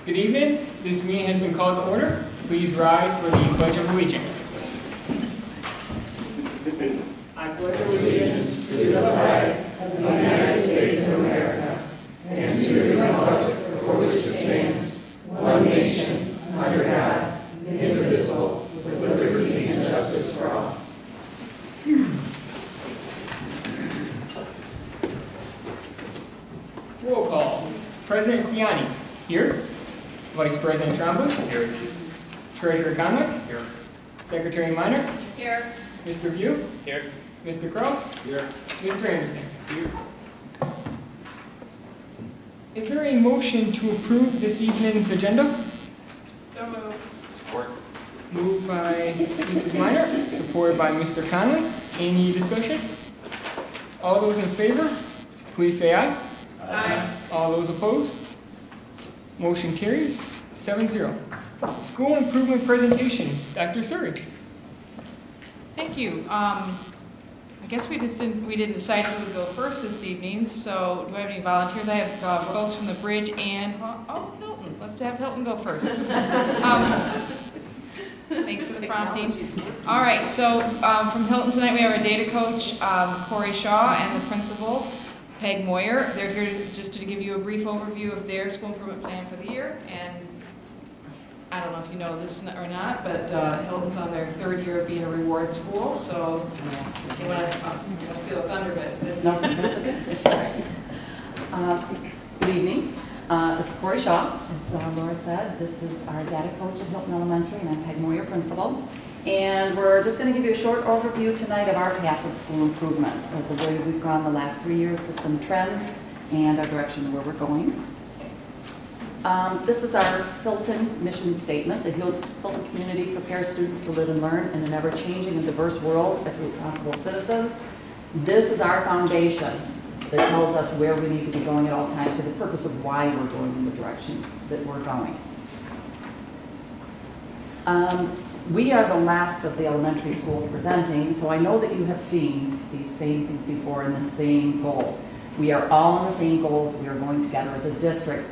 Good evening. This meeting has been called to order. Please rise for the Pledge of Allegiance. I pledge allegiance to the flag of the United States of America and to the republic for which it stands, one nation, under God, indivisible, with liberty and justice for all. Roll call. President Fiani, here. Vice President Trombley, here. Treasurer Conwick, here. Secretary Minor, here. Mr. View, here. Mr. Cross, here. Mr. Anderson, here. Is there a motion to approve this evening's agenda? So moved. Support. Moved by Mrs. Minor, supported by Mr. Conley. Any discussion? All those in favor, please say aye. Aye. All those opposed? Motion carries 7-0. School improvement presentations. Dr. Suri. Thank you. I guess we didn't decide who would go first this evening. So do I have any volunteers? I have folks from the Bridge and Hilton. Let's have Hilton go first. Thanks for the prompting. All right. So from Hilton tonight we have our data coach Corey Shaw and the principal Peg Moyer. They're here just to give you a brief overview of their school improvement plan for the year. And I don't know if you know this or not, but Hilton's on their third year of being a reward school. So you want to steal a thunder, but no, that's okay. Good evening. This is Corey Shaw. As Laura said, this is our data coach at Hilton Elementary, and I'm Peg Moyer, principal. And we're just going to give you a short overview tonight of our path of school improvement, of the way we've gone the last 3 years with some trends and our direction where we're going. This is our Hilton mission statement. The Hilton community prepares students to live and learn in an ever-changing and diverse world as responsible citizens. This is our foundation that tells us where we need to be going at all times, to the purpose of why we're going in the direction that we're going. We are the last of the elementary schools presenting, so I know that you have seen these same things before and the same goals. We are all on the same goals. We are going together as a district,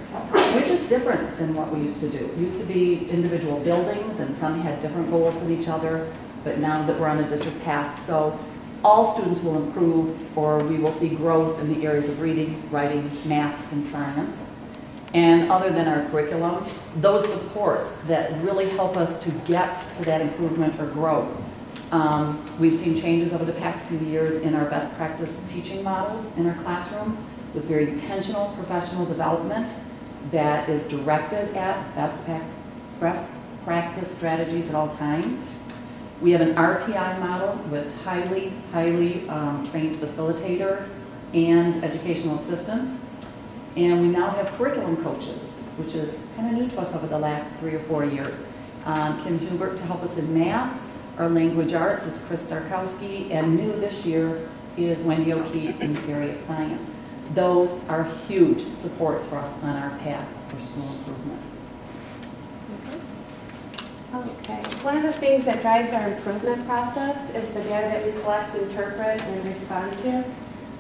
which is different than what we used to do. It used to be individual buildings, and some had different goals than each other, but now that we're on a district path, so all students will improve, or we will see growth in the areas of reading, writing, math, and science. And other than our curriculum, those supports that really help us to get to that improvement or growth. We've seen changes over the past few years in our best practice teaching models in our classroom with very intentional professional development that is directed at best practice strategies at all times. We have an RTI model with highly trained facilitators and educational assistants. And we now have curriculum coaches, which is kind of new to us over the last 3 or 4 years. Kim Hubert to help us in math. Our language arts is Chris Starkowski, and new this year is Wendy O'Keefe in the area of science. Those are huge supports for us on our path for school improvement. Okay. One of the things that drives our improvement process is the data that we collect, interpret, and respond to.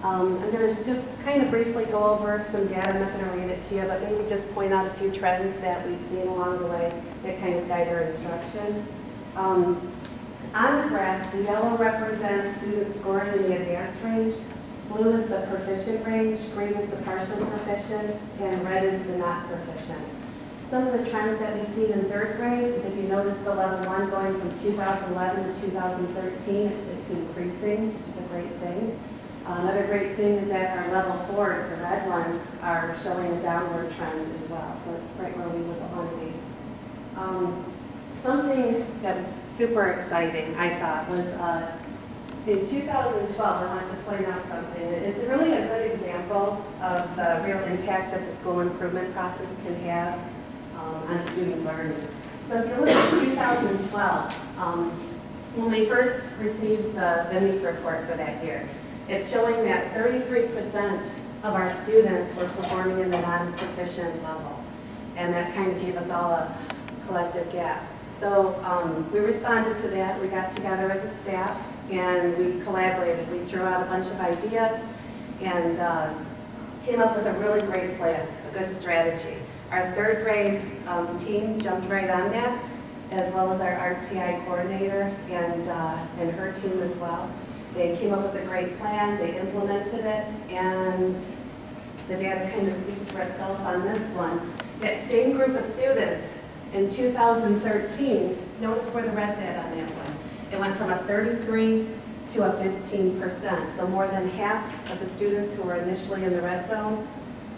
I'm going to just kind of briefly go over some data. I'm not going to read it to you, but maybe just point out a few trends that we've seen along the way that kind of guide our instruction. On the graphs, the yellow represents students scoring in the advanced range, blue is the proficient range, green is the partially proficient, and red is the not proficient. Some of the trends that we've seen in third grade is, if you notice the level 1 going from 2011 to 2013, it's increasing, which is a great thing. Another great thing is that our level 4s, the red ones, are showing a downward trend as well, so it's right where we would want to be. Something that was super exciting, I thought, was in 2012, I wanted to point out something. It's really a good example of the real impact that the school improvement process can have on student learning. So if you look at 2012, when we first received the VMIC report for that year, it's showing that 33% of our students were performing in the non-proficient level. And that kind of gave us all a collective gasp. So we responded to that. We got together as a staff and we collaborated. We threw out a bunch of ideas and came up with a really great plan for good strategy. Our third grade team jumped right on that, as well as our RTI coordinator and her team as well. They came up with a great plan, they implemented it, and the data kind of speaks for itself on this one. That same group of students in 2013, notice where the red's at on that one. It went from a 33 to a 15%. So more than half of the students who were initially in the red zone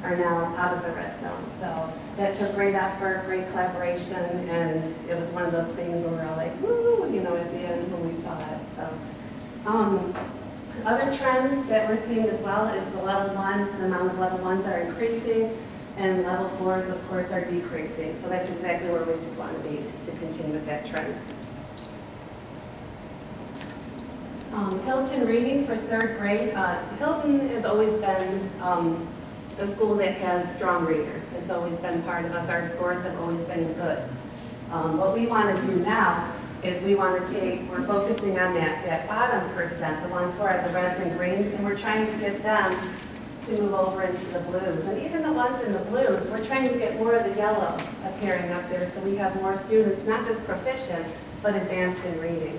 are now out of the red zone. So that took great effort, great collaboration, and it was one of those things where we were all like, woo, you know, at the end when we saw it. So, other trends that we're seeing as well is the level ones, the amount of level ones are increasing, and level fours, of course, are decreasing. So that's exactly where we want to be to continue with that trend. Hilton reading for third grade. Hilton has always been a school that has strong readers. It's always been part of us. Our scores have always been good. What we want to do now is we're focusing on that bottom percent, the ones who are the reds and greens, and we're trying to get them to move over into the blues. And even the ones in the blues, we're trying to get more of the yellow appearing up there so we have more students, not just proficient, but advanced in reading.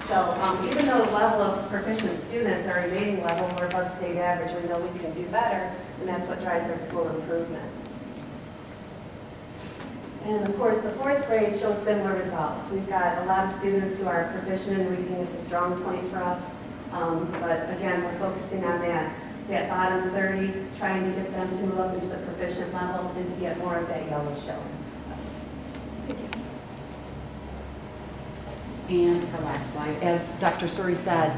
So even though the level of proficient students are remaining level, we're above state average, we know we can do better, and that's what drives our school improvement. And of course, the fourth grade shows similar results. We've got a lot of students who are proficient in reading. It's a strong point for us. But again, we're focusing on that bottom 30, trying to get them to move up into the proficient level and to get more of that yellow showing. And our last slide, as Dr. Suri said,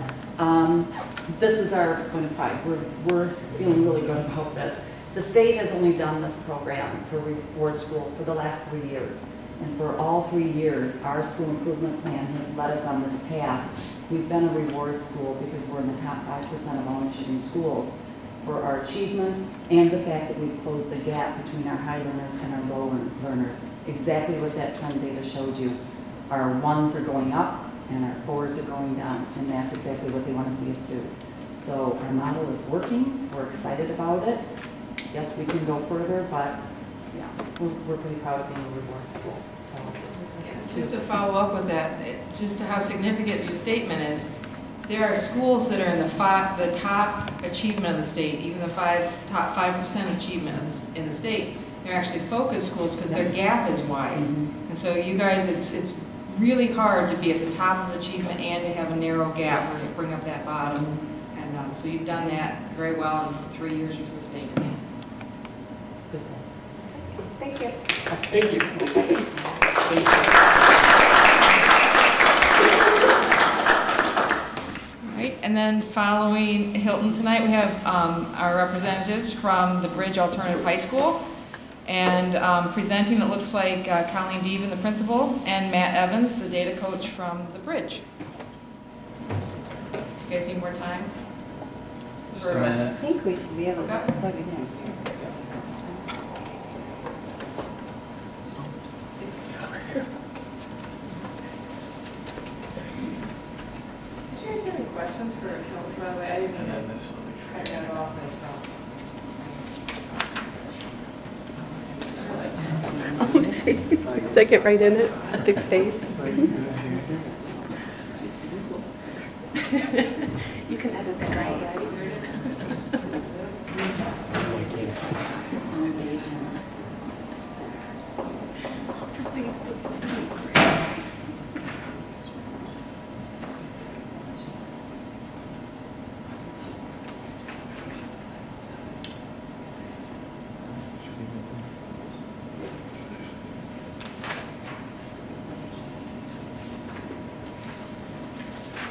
this is our point of pride. We're feeling really good about this. The state has only done this program for reward schools for the last 3 years. And for all 3 years, our school improvement plan has led us on this path. We've been a reward school because we're in the top 5% of all Michigan schools for our achievement and the fact that we've closed the gap between our high learners and our low learners. Exactly what that trend data showed you. Our ones are going up and our fours are going down, and that's exactly what they want to see us do. So our model is working. We're excited about it. Yes, we can go further, but yeah, we're pretty proud of being a reward school. So, just to follow up with that, just how significant your statement is, there are schools that are in the top achievement of the state, even the top 5% achievement in the state. They're actually focused schools because their gap is wide. Mm-hmm. And so you guys, it's really hard to be at the top of achievement and to have a narrow gap where you bring up that bottom. And so you've done that very well, and for 3 years you've sustained that. It's good. Thank you. Thank you. All right, and then following Hilton tonight, we have our representatives from the Bridge Alternative High School. And presenting, it looks like Colleen Deven, the principal, and Matt Evans, the data coach from the Bridge. You guys need more time? Just a minute. I think we should be able to just plug it in. Did you guys have any questions for Hilton, by the way? I didn't know This will be I got it off as well. Stick it right in it, big face. You can edit that out, right?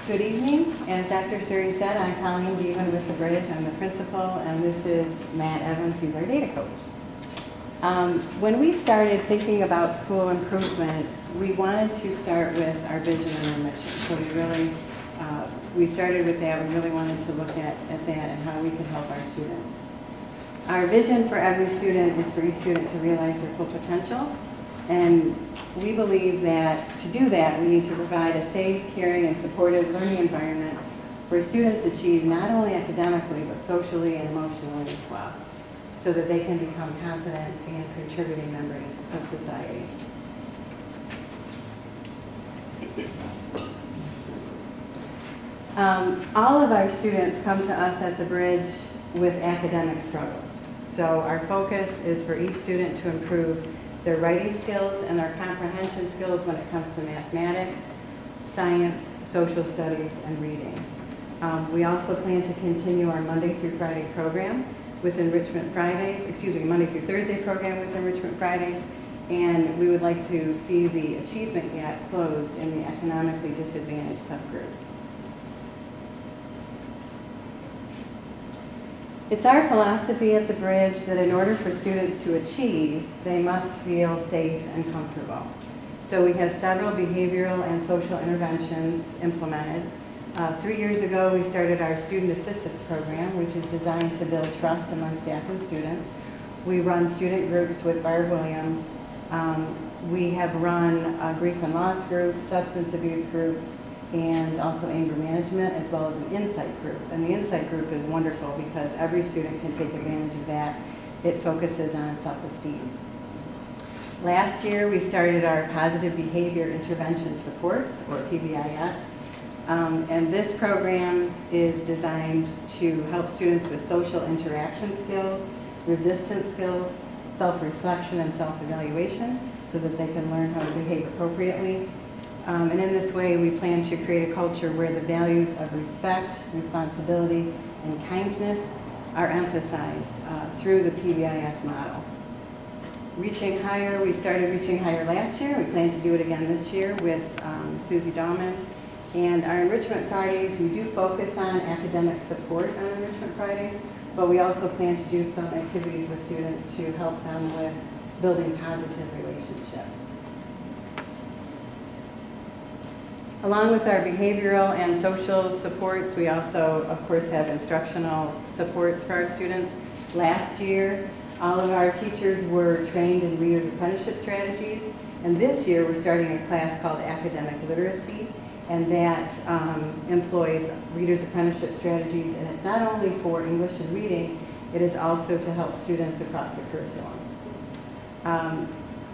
Good evening. As Dr. Suri said, I'm Colleen Deven with the Bridge. I'm the principal, and this is Matt Evans, who's our data coach. When we started thinking about school improvement, we wanted to start with our vision and our mission. So we started with that. We really wanted to look at that and how we could help our students. Our vision for every student is for each student to realize their full potential. And we believe that to do that, we need to provide a safe, caring, and supportive learning environment where students achieve not only academically, but socially and emotionally as well. so that they can become confident and contributing members of society. All of our students come to us at the Bridge with academic struggles. So our focus is for each student to improve their writing skills and their comprehension skills when it comes to mathematics, science, social studies, and reading. We also plan to continue our Monday through Friday program with Enrichment Fridays, Monday through Thursday program with Enrichment Fridays, and we would like to see the achievement gap closed in the economically disadvantaged subgroup. It's our philosophy at the Bridge that in order for students to achieve, they must feel safe and comfortable. So we have several behavioral and social interventions implemented. 3 years ago, we started our Student Assistance Program, which is designed to build trust among staff and students. We run student groups with Barb Williams. We have run grief and loss groups, substance abuse groups, and also anger management, as well as an insight group. And the insight group is wonderful because every student can take advantage of that. It focuses on self-esteem. Last year, we started our Positive Behavior Intervention Supports, or PBIS. And this program is designed to help students with social interaction skills, resistance skills, self-reflection, and self-evaluation so that they can learn how to behave appropriately. And in this way, we plan to create a culture where the values of respect, responsibility, and kindness are emphasized through the PBIS model. Reaching Higher, we started Reaching Higher last year. We plan to do it again this year with Susie Dahlman. And our Enrichment Fridays, we do focus on academic support on Enrichment Fridays, but we also plan to do some activities with students to help them with building positive relationships. Along with our behavioral and social supports, we also, of course, have instructional supports for our students. Last year, all of our teachers were trained in Reader's Apprenticeship Strategies, and this year we're starting a class called Academic Literacy, and that employs Reader's Apprenticeship Strategies, and it's not only for English and reading, it is also to help students across the curriculum.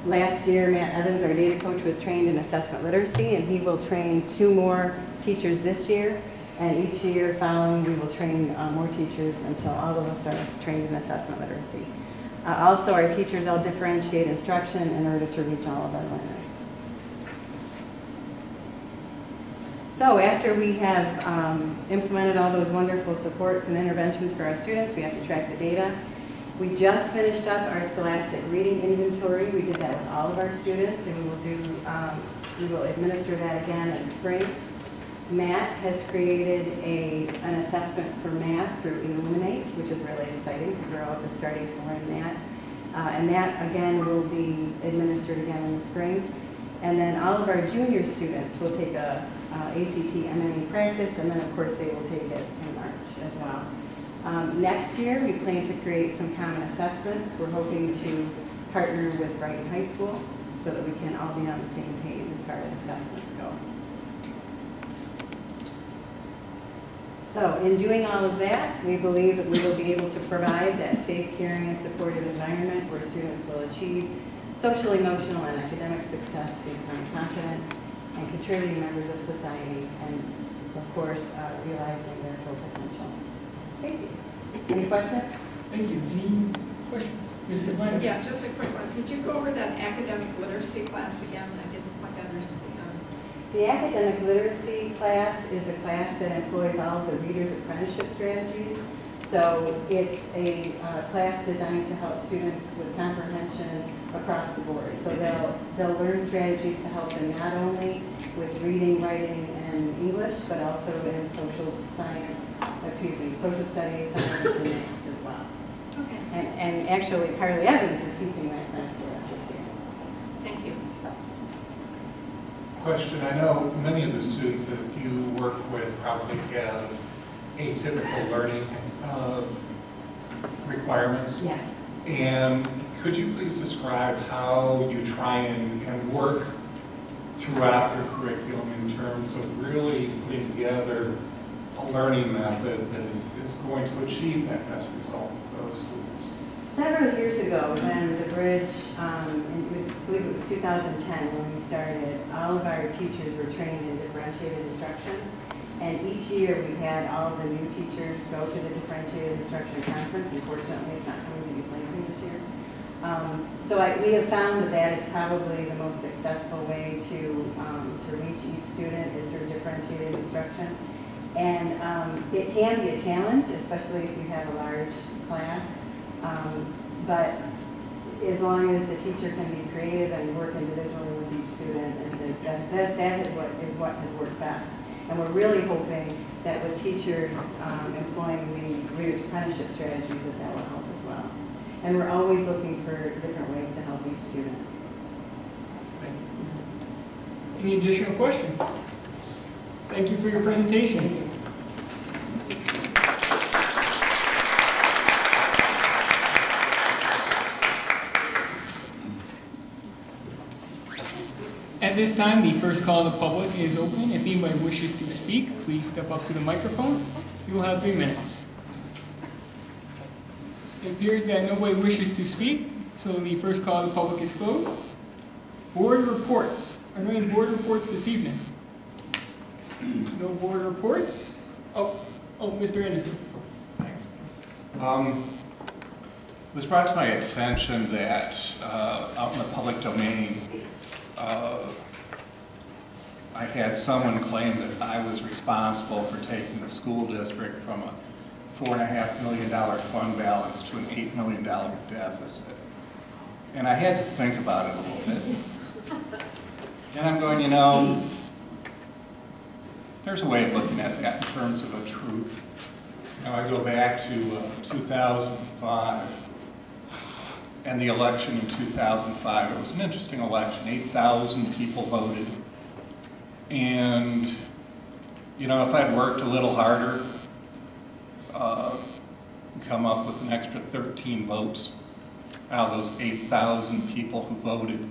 Last year, Matt Evans, our data coach, was trained in assessment literacy, and he will train 2 more teachers this year. And each year following, we will train more teachers until all of us are trained in assessment literacy. Also, our teachers all differentiate instruction in order to reach all of our learners. So after we have implemented all those wonderful supports and interventions for our students, we have to track the data. We just finished up our scholastic reading inventory. We did that with all of our students, and we will administer that again in the spring. Matt has created an assessment for math through Illuminate, which is really exciting because we're all just starting to learn that. And that, again, will be administered again in the spring. And then all of our junior students will take a ACT MNE practice, and then, of course, they will take it in March as well. Next year, we plan to create some common assessments. We're hoping to partner with Brighton High School so that we can all be on the same page as far as assessments go. So in doing all of that, we believe that we will be able to provide that safe, caring, and supportive environment where students will achieve social, emotional, and academic success to become confident and contributing members of society, and of course, realizing their full potential. Thank you. Any questions? Thank you. Any questions? Mrs. Meyer? Yeah, just a quick one. Could you go over that academic literacy class again? I didn't quite understand. The academic literacy class is a class that employs all of the Reader's Apprenticeship Strategies. So it's a class designed to help students with comprehension across the board. So they'll learn strategies to help them not only with reading, writing, and English, but also in social studies, science, and math as well. Okay. And actually, Carly Evans is teaching that class for us this year. Thank you. Question, I know many of the students that you work with probably have atypical learning requirements. Yes. And could you please describe how you try and work throughout your curriculum in terms of really putting together a learning method that is going to achieve that best result for those students? Several years ago, when the bridge, I believe it was 2010 when we started, all of our teachers were trained in differentiated instruction. And each year we've had all of the new teachers go to the differentiated instruction conference. Unfortunately, it's not coming to East Lansing this year. We have found that that is probably the most successful way to reach each student is through differentiated instruction. And it can be a challenge, especially if you have a large class. But as long as the teacher can be creative and work individually with each student, that is what has worked best. And we're really hoping that with teachers employing the Reader's Apprenticeship strategies that will help as well. And we're always looking for different ways to help each student. Thank you. Any additional questions? Thank you for your presentation. At this time, the first call of the public is open. If anybody wishes to speak, please step up to the microphone. You will have 3 minutes. It appears that nobody wishes to speak, so the first call of the public is closed. Board reports. Are there any board reports this evening? No board reports? Oh, Mr. Anderson. Thanks. It was brought to my attention that out in the public domain, I had someone claim that I was responsible for taking the school district from a $4.5 million fund balance to an $8 million deficit. And I had to think about it a little bit. And I'm going, you know, there's a way of looking at that in terms of a truth. Now I go back to 2005. And the election in 2005, it was an interesting election. 8,000 people voted. And, you know, if I'd worked a little harder, come up with an extra 13 votes out of those 8,000 people who voted,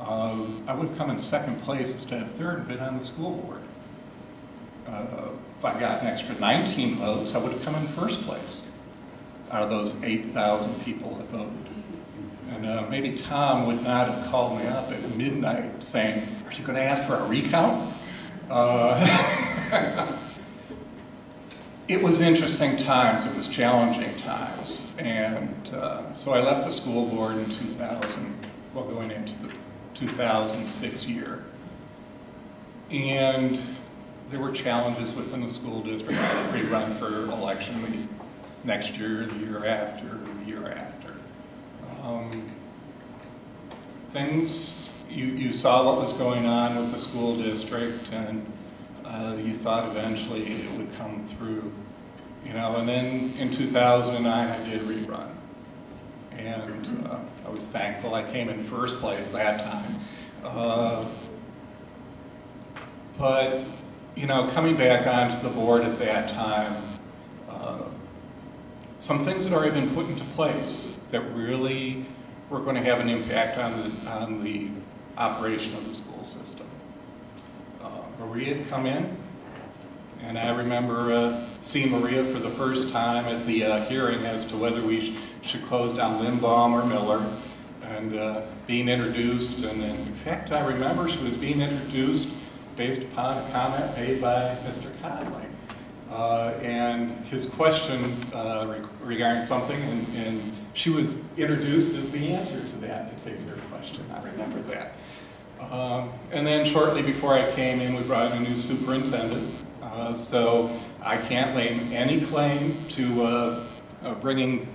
I would have come in second place instead of third and been on the school board. If I got an extra 19 votes, I would have come in first place out of those 8,000 people that voted. And maybe Tom would not have called me up at midnight saying, "Are you going to ask for a recount?" It was interesting times, it was challenging times. And so I left the school board in 2000, well, going into the 2006 year. And there were challenges within the school district. I had to rerun for election the next year, the year after, the year after. Things, you saw what was going on with the school district, and you thought eventually it would come through, you know. And then in 2009 I did rerun, and I was thankful I came in first place that time. But you know, coming back onto the board at that time, some things had already been put into place that really were going to have an impact on the operation of the school system. Maria had come in, and I remember seeing Maria for the first time at the hearing as to whether we should close down Limbaum or Miller, and being introduced. And in fact, I remember she was being introduced based upon a comment made by Mr. Conley. And his question regarding something, and she was introduced as the answer to that particular question. I remember that. And then shortly before I came in, we brought in a new superintendent. So I can't lay any claim to bringing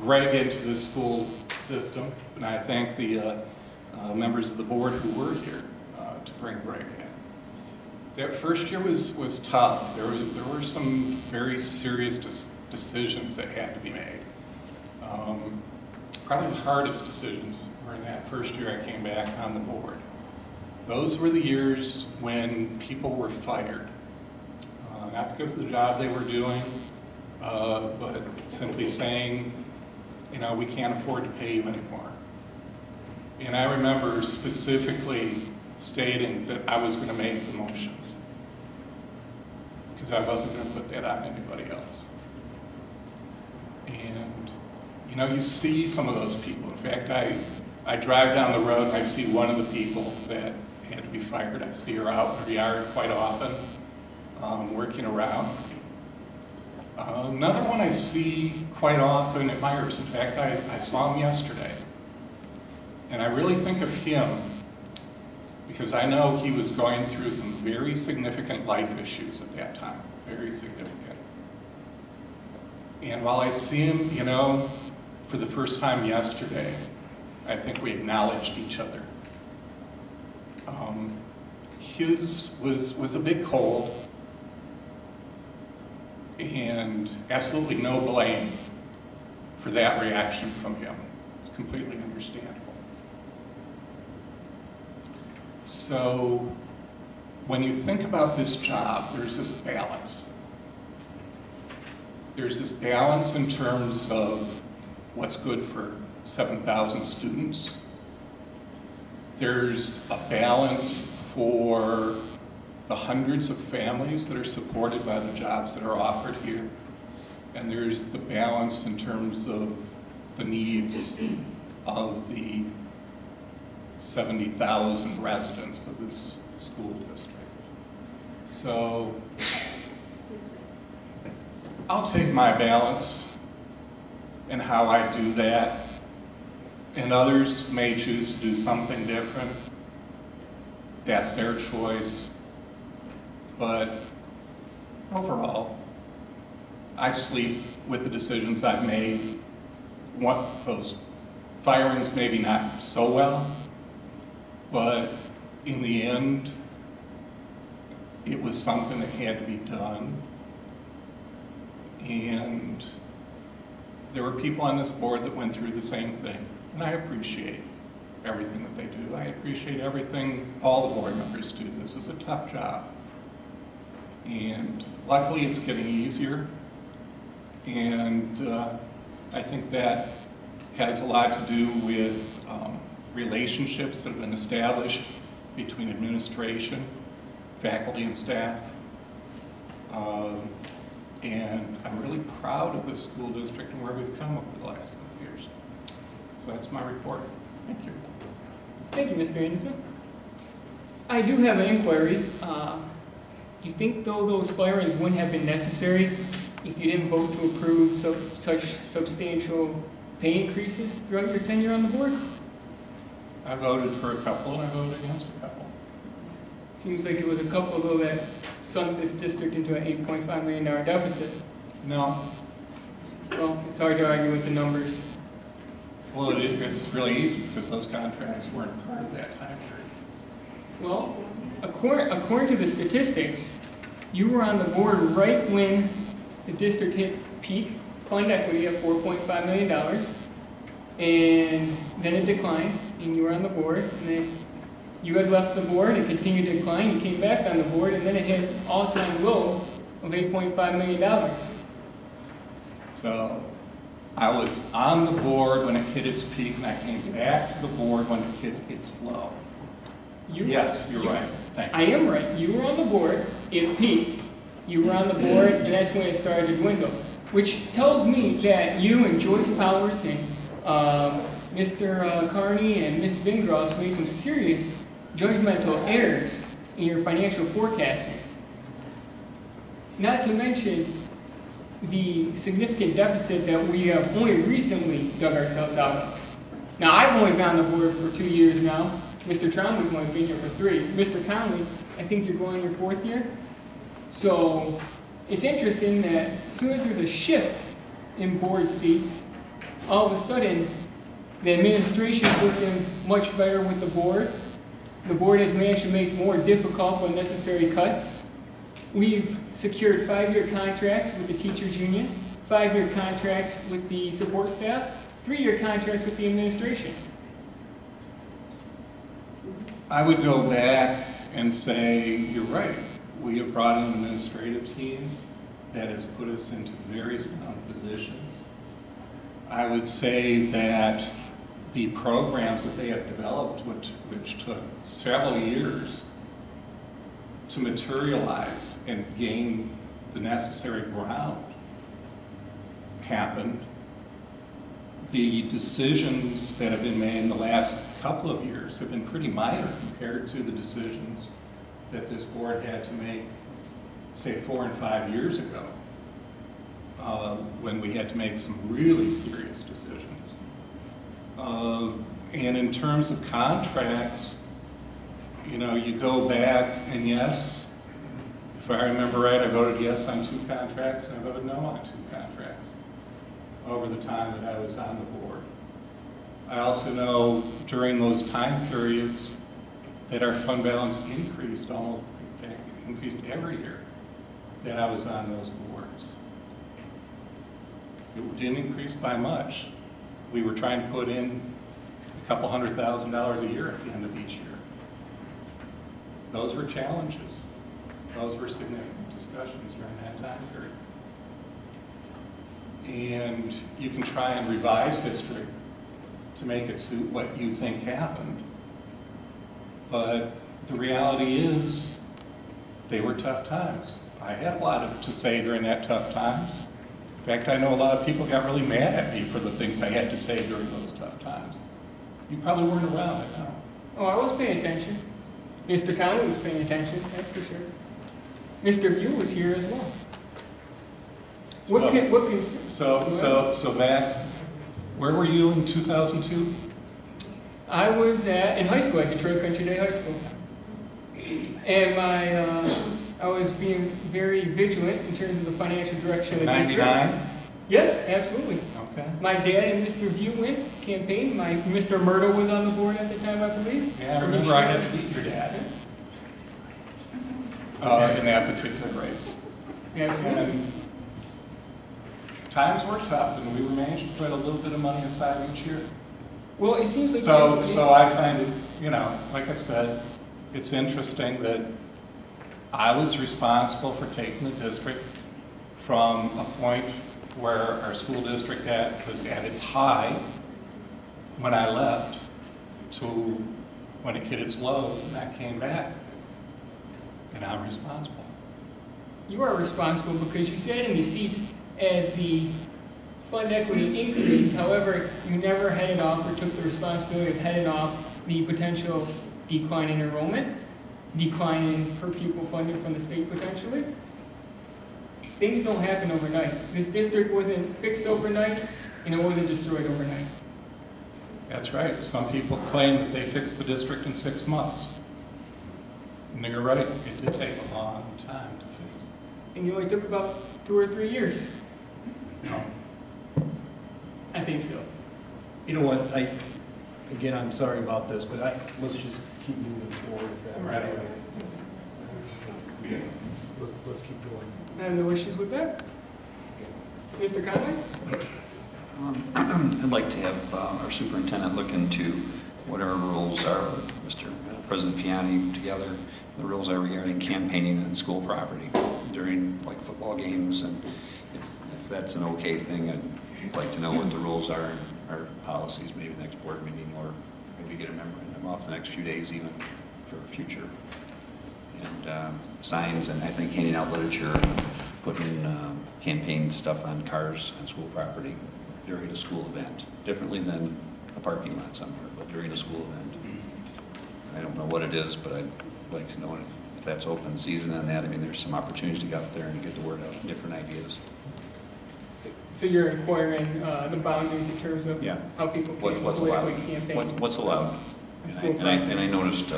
Greg into the school system. And I thank the members of the board who were here to bring Greg in. That first year was tough. There were some very serious decisions that had to be made. Probably the hardest decisions were in that first year I came back on the board. Those were the years when people were fired. Not because of the job they were doing, but simply saying, you know, we can't afford to pay you anymore. And I remember specifically stating that I was going to make the motions because I wasn't going to put that on anybody else. And you know, you see some of those people. In fact, I drive down the road and I see one of the people that had to be fired. I see her out in her yard quite often, working around. Another one I see quite often at Myers. In fact, I saw him yesterday. And I really think of him because I know he was going through some very significant life issues at that time, very significant. And while I see him, you know, for the first time yesterday, I think we acknowledged each other. His was a big cold, and absolutely no blame for that reaction from him. It's completely understandable. So when you think about this job, there's this balance. There's this balance in terms of what's good for 7,000 students. There's a balance for the hundreds of families that are supported by the jobs that are offered here. And there's the balance in terms of the needs of the 70,000 residents of this school district. So I'll take my balance and how I do that, and others may choose to do something different. That's their choice. But overall, I sleep with the decisions I've made. Those firings maybe not so well, but in the end, it was something that had to be done. And there were people on this board that went through the same thing. And I appreciate everything that they do. I appreciate everything all the board members do. This is a tough job. And luckily it's getting easier. And I think that has a lot to do with relationships that have been established between administration, faculty, and staff. And I'm really proud of this school district and where we've come over the last couple of years. So that's my report. Thank you. Thank you, Mr. Anderson. I do have an inquiry. Do you think, though, those firings wouldn't have been necessary if you didn't vote to approve such substantial pay increases throughout your tenure on the board? I voted for a couple and I voted against a couple. Seems like it was a couple, though, that sunk this district into an $8.5 million deficit. No. Well, it's hard to argue with the numbers. Well, it's really easy because those contracts weren't part of that time period. Well, according to the statistics, you were on the board right when the district hit peak fund equity of $4.5 million, and then it declined, and you were on the board, and then you had left the board and continued to decline. You came back on the board, and then it hit an all-time low of $8.5 million. So I was on the board when it hit its peak, and I came back to the board when it hit its low. Yes, you're right. Thank you. I am right. You were on the board, it peaked. You were on the board, and that's when it started to dwindle, which tells me that you and Joyce Powers and Mr. Carney and Ms. Vingross made some serious judgmental errors in your financial forecastings. Not to mention the significant deficit that we have only recently dug ourselves out of. Now, I've only been on the board for 2 years now. Mr. Trombley's only been here for 3. Mr. Conley, I think you're going your 4th year. So it's interesting that as soon as there's a shift in board seats, all of a sudden the administration is working much better with the board. The board has managed to make more difficult but necessary cuts. We've secured 5-year contracts with the teachers union, 5-year contracts with the support staff, 3-year contracts with the administration. I would go back and say, you're right. We have brought in an administrative team that has put us into very sound positions. I would say that the programs that they have developed, which took several years to materialize and gain the necessary ground, happened the decisions that have been made in the last couple of years have been pretty minor compared to the decisions that this board had to make, say, 4 and 5 years ago, when we had to make some really serious decisions. And in terms of contracts, you know, you go back and yes, if I remember right, I voted yes on 2 contracts and I voted no on 2 contracts over the time that I was on the board. I also know during those time periods that our fund balance increased almost, in fact, increased every year that I was on those boards. It didn't increase by much. We were trying to put in a couple $100,000 a year at the end of each year. Those were challenges. Those were significant discussions during that time period. And you can try and revise history to make it suit what you think happened. But the reality is, they were tough times. I had a lot to say during that tough times. In fact, I know a lot of people got really mad at me for the things I had to say during those tough times. You probably weren't around, I know. Oh, I was paying attention. Mr. Conley was paying attention, that's for sure. Mr. View was here as well. So Matt, where were you in 2002? I was in high school at Detroit Country Day High School. And I was being very vigilant in terms of the financial direction of the district. 99? Yes, absolutely. Okay. My dad and Mr. View went campaign. Mr. Myrtle was on the board at the time, I believe. Yeah, I remember I had to beat your dad in that particular race. Absolutely. And times were tough, and we managed to put a little bit of money aside each year. Well, it seems like... So I find it, you know, like I said, it's interesting that I was responsible for taking the district from a point where our school district was at its high when I left to when it hit its low and I came back. And I'm responsible. You are responsible because you sat in the seats as the fund equity increased. However, you never headed off or took the responsibility of heading off the potential decline in enrollment, decline in per pupil funding from the state potentially. Things don't happen overnight. This district wasn't fixed overnight, and it wasn't destroyed overnight. That's right. Some people claim that they fixed the district in 6 months. And you're right, it did take a long time to fix. And you only took about 2 or 3 years. No. I think so. You know what, again, I'm sorry about this, but let's just keep moving forward if that Right. Okay. Let's keep going. I have no issues with that. Mr. Conley? I'd like to have our superintendent look into what our rules are, Mr. President Fiani together, the rules are regarding campaigning on school property during like football games, and if that's an okay thing, I'd like to know what the rules are, our policies, maybe next board meeting, or maybe get a memorandum off the next few days even for the future. And signs, and I think handing out literature, putting campaign stuff on cars on school property during a school event, differently than a parking lot somewhere, but during a school event. I don't know what it is, but I'd like to know if that's open season on that. I mean, there's some opportunities to get out there and get the word out, different ideas. So you're inquiring the boundaries in terms of how people can what's allowed. campaign? What's allowed? And I noticed,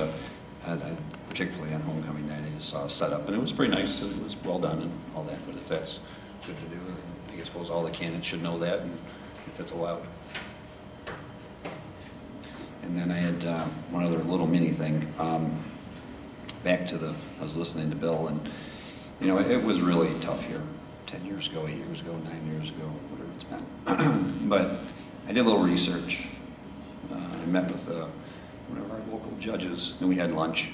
particularly on homecoming night, I just saw a setup, and it was pretty nice. It was well done and all that. But if that's good to do, I suppose all the candidates should know that, and if that's allowed. And then I had one other little mini thing. Back to I was listening to Bill, and you know, it was really tough here 10 years ago, 8 years ago, 9 years ago, whatever it's been. But I did a little research. I met with one of our local judges, and we had lunch,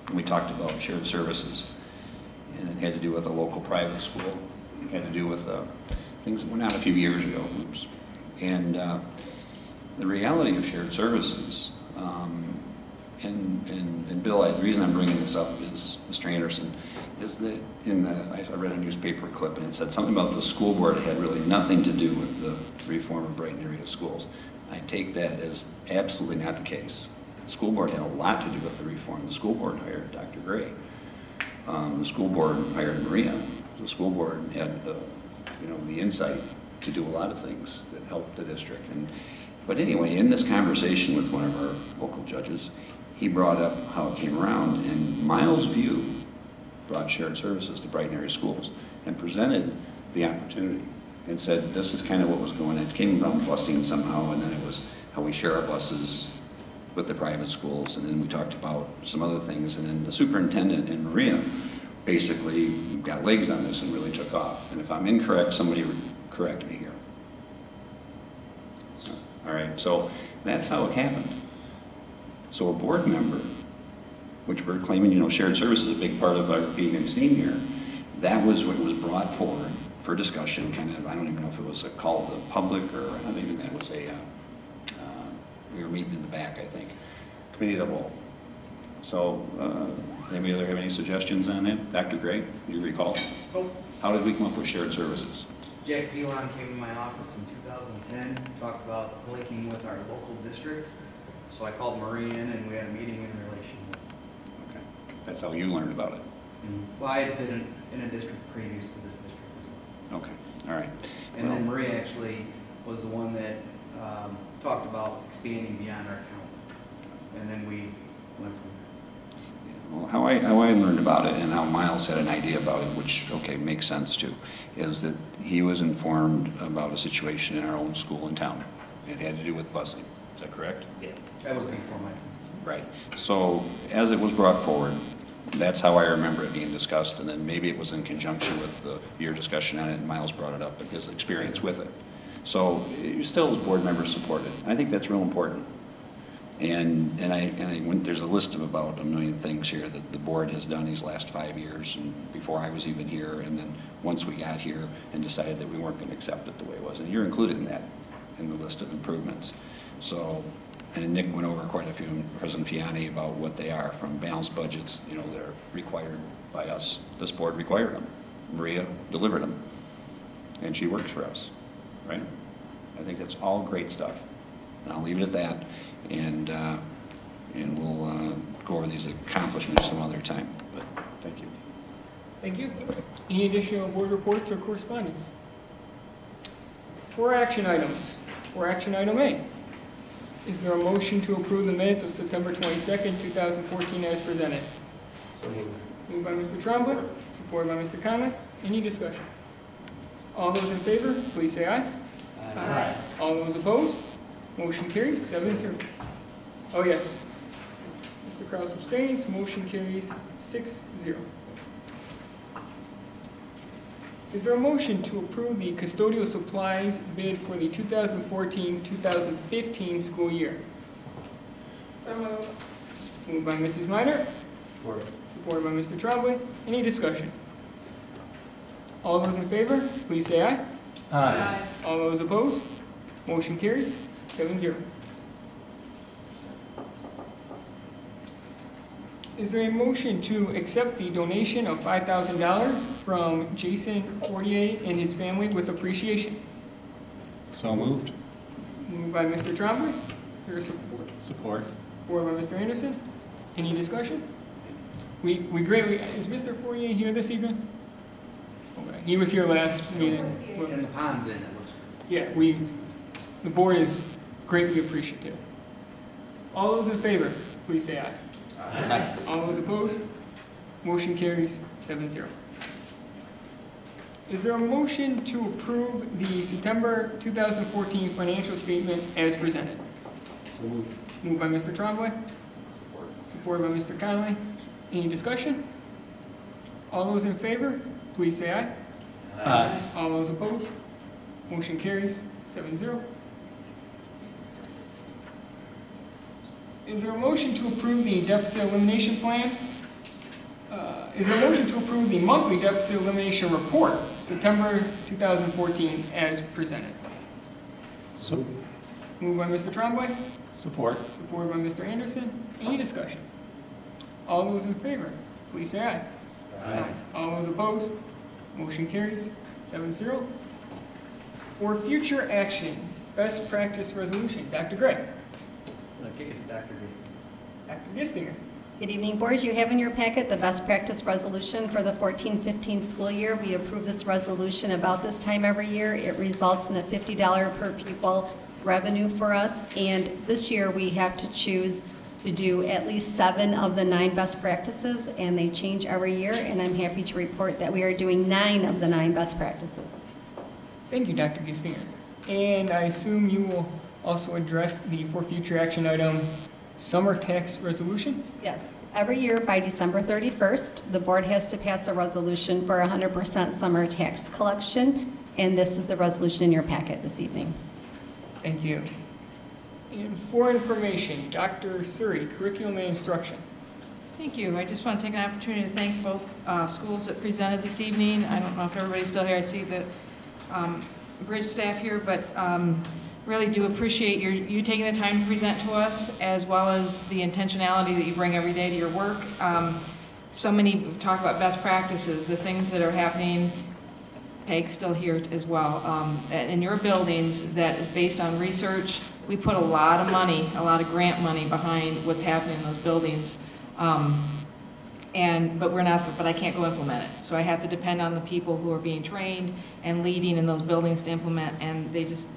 and we talked about shared services. And it had to do with a local private school. It had to do with things that went on a few years ago. And the reality of shared services and Bill, the reason I'm bringing this up is, Mr. Anderson, is that I read a newspaper clip and it said something about the school board had really nothing to do with the reform of Brighton area schools. I take that as absolutely not the case. The school board had a lot to do with the reform. The school board hired Dr. Gray. The school board hired Maria. The school board had the insight to do a lot of things that helped the district. But anyway, in this conversation with one of our local judges, he brought up how it came around, and Miles View brought shared services to Brighton area schools and presented the opportunity and said this is kind of what was going on. It came about busing somehow, and then it was how we share our buses with the private schools, and then we talked about some other things, and then the superintendent and Maria basically got legs on this and really took off. And if I'm incorrect, somebody correct me here. All right, so that's how it happened. So a board member, which we're claiming, shared service is a big part of our being in STEAM here, that was what was brought forward for discussion, kind of, I don't even know if it was a call to the public, or I don't even that was we were meeting in the back, I think, committee of the whole. So, anybody other have any suggestions on that? Dr. Gray, do you recall? Oh. How did we come up with shared services? Jack Pelon came to my office in 2010, talked about linking with our local districts. So I called Marie in and we had a meeting in relation. Okay, that's how you learned about it. Well, I did it in a district previous to this district as well. Okay, all right. And then Marie actually was the one that talked about expanding beyond our county. And then we went from there. Well, how I learned about it and how Miles had an idea about it, which, okay, makes sense too, is that he was informed about a situation in our own school in town. It had to do with busing. Is that correct? Yeah. That was before my time. Right. So as it was brought forward, that's how I remember it being discussed, and then maybe it was in conjunction with your discussion on it, and Miles brought it up and his experience with it. So you still, as board members, supported. I think that's real important. And I went, there's a list of about 1 million things here that the board has done these last 5 years, and before I was even here, and then once we got here and decided that we weren't going to accept it the way it was, and you're included in that, in the list of improvements. So, and Nick went over quite a few, President Fiani, about what they are, from balanced budgets, they're required by us. This board required them. Maria delivered them. And she works for us, right? I think that's all great stuff. And I'll leave it at that, and we'll go over these accomplishments some other time. But thank you. Thank you. Any additional board reports or correspondence? For action items. For action item A. Is there a motion to approve the minutes of September 22nd, 2014 as presented? So moved. Moved by Mr. Trombley, supported by Mr. Conley. Any discussion? All those in favor, please say aye. Aye. All those opposed? Motion carries 7-0. Oh, yes. Mr. Kraus abstains. Motion carries 6-0. Is there a motion to approve the custodial supplies bid for the 2014-2015 school year? So moved. Moved by Mrs. Minor, Support. supported by Mr. Trombley. Any discussion? All those in favor, please say aye. Aye. All those opposed? Motion carries 7-0. Is there a motion to accept the donation of $5,000 from Jason Fortier and his family with appreciation? So moved. Moved by Mr. Trombley. Is there support? Support. Support by Mr. Anderson. Any discussion? We greatly, is Mr. Fortier here this evening? Okay. He was here last meeting. And the pond's in, it looks good. Yeah, the board is greatly appreciative. All those in favor, please say aye. Aye. All those opposed? Motion carries 7-0. Is there a motion to approve the September 2014 financial statement as presented? So moved. Moved by Mr. Trombley. Support. Supported by Mr. Conley. Any discussion? All those in favor, please say aye. Aye. All those opposed? Motion carries 7-0. Is there a motion to approve the deficit elimination plan? Is there a motion to approve the monthly deficit elimination report, September 2014, as presented? So Moved by Mr. Trombley, Support. Supported by Mr. Anderson. Any discussion? All those in favor, please say aye. Aye. All those opposed, motion carries 7-0. For future action, best practice resolution, Dr. Gray. Kick it to Dr. Gistinger. Dr. Gistinger. Good evening, board. You have in your packet the best practice resolution for the 14-15 school year. We approve this resolution about this time every year. It results in a $50 per pupil revenue for us, and this year we have to choose to do at least 7 of the 9 best practices, and they change every year, and I'm happy to report that we are doing 9 of the 9 best practices. Thank you, Dr. Gistinger. And I assume you will also address the for future action item summer tax resolution? Yes. Every year by December 31st, the board has to pass a resolution for 100% summer tax collection, and this is the resolution in your packet this evening. Thank you. And for information, Dr. Suri, Curriculum and Instruction. Thank you. I just want to take an opportunity to thank both schools that presented this evening. I don't know if everybody's still here. I see the bridge staff here, but really do appreciate you taking the time to present to us, as well as the intentionality that you bring every day to your work. So many talk about best practices, the things that are happening. Peg's still here as well. In your buildings, that is based on research. We put a lot of money, a lot of grant money behind what's happening in those buildings. But I can't go implement it. So I have to depend on the people who are being trained and leading in those buildings to implement, and they're just